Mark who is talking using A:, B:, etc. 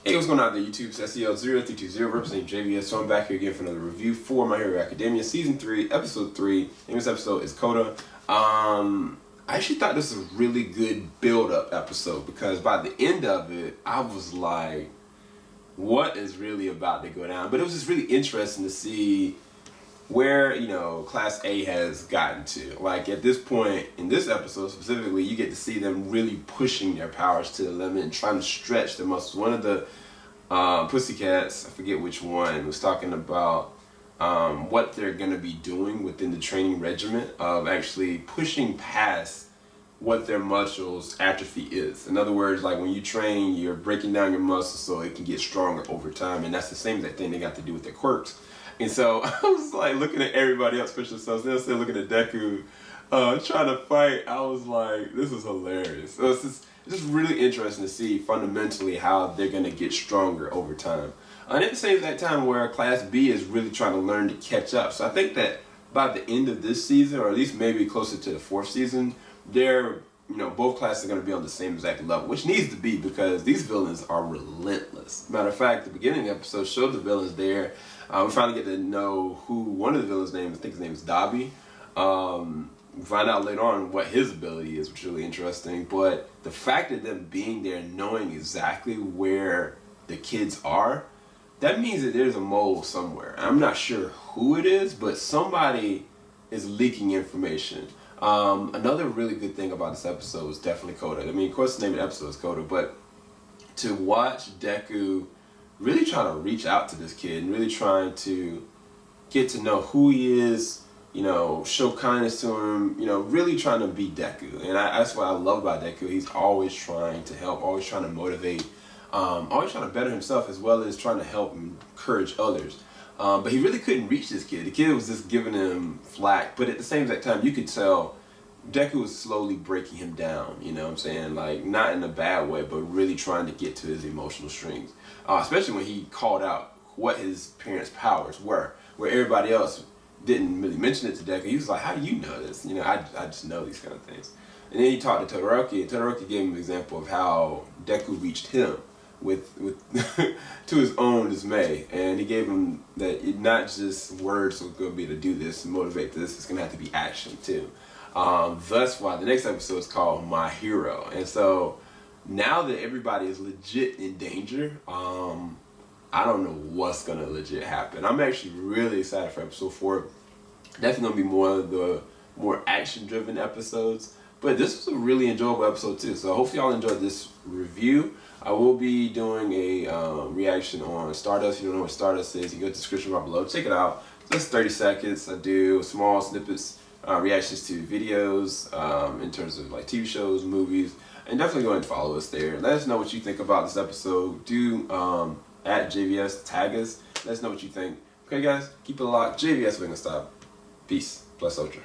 A: Hey, what's going on there, YouTube? It's SEL0320 representing JVS. So I'm back here again for another review for My Hero Academia Season 3, Episode 3. And this episode is Kota. I actually thought this was a really good build-up episode because by the end of it, I was like, what is really about to go down? But it was just really interesting to see where, Class A has gotten to. Like, at this point, in this episode specifically, you get to see them really pushing their powers to the limit and trying to stretch their muscles. One of the Pussycats, I forget which one, was talking about what they're going to be doing within the training regiment of actually pushing past what their muscles atrophy is. In other words, like when you train, you're breaking down your muscles so it can get stronger over time, and that's the same exact thing they got to do with their quirks. And so I was like looking at everybody else push themselves, then still looking at Deku trying to fight. I was like, this is hilarious. So it's just really interesting to see fundamentally how they're going to get stronger over time. And at the same time where Class B is really trying to learn to catch up. So I think that by the end of this season, or at least maybe closer to the 4th season, they're, both classes are going to be on the same exact level, which needs to be because these villains are relentless. Matter of fact, the beginning episode showed the villains there. We finally get to know who one of the villains' names, I think his name is Dobby. We find out later on what his ability is, which is really interesting. But the fact of them being there, knowing exactly where the kids are, that means that there's a mole somewhere. I'm not sure who it is, but somebody is leaking information. Another really good thing about this episode is definitely Kota. I mean, of course the name of the episode is Kota, but to watch Deku really trying to reach out to this kid and really trying to get to know who he is, show kindness to him, really trying to be Deku. And that's what I love about Deku. He's always trying to help, always trying to motivate, always trying to better himself as well as trying to help and encourage others. But he really couldn't reach this kid. The kid was just giving him flack. But at the same time, you could tell Deku was slowly breaking him down, you know what I'm saying? Like, not in a bad way, but really trying to get to his emotional strings. Especially when he called out what his parents' powers were, where everybody else didn't really mention it to Deku. He was like, how do you know this? I just know these kind of things. And then he talked to Todoroki, and Todoroki gave him an example of how Deku reached him with to his own dismay. And he gave him that not just words are going to be able to do this and motivate this, it's going to have to be action too. That's why the next episode is called My Hero. And so now that everybody is legit in danger, I don't know what's gonna legit happen. I'm actually really excited for episode 4. Definitely gonna be more of the more action-driven episodes. But this was a really enjoyable episode too. So hopefully y'all enjoyed this review. I will be doing a reaction on Stardust. If you don't know what Stardust is, you can go to the description right below. Check it out. Just 30 seconds. I do small snippets, reactions to videos in terms of like TV shows, movies. And definitely go ahead and follow us there. Let us know what you think about this episode. Do at JVS tag us. Let us know what you think. Okay, guys, keep it locked. JVS, we're gonna stop. Peace. Bless Ultra.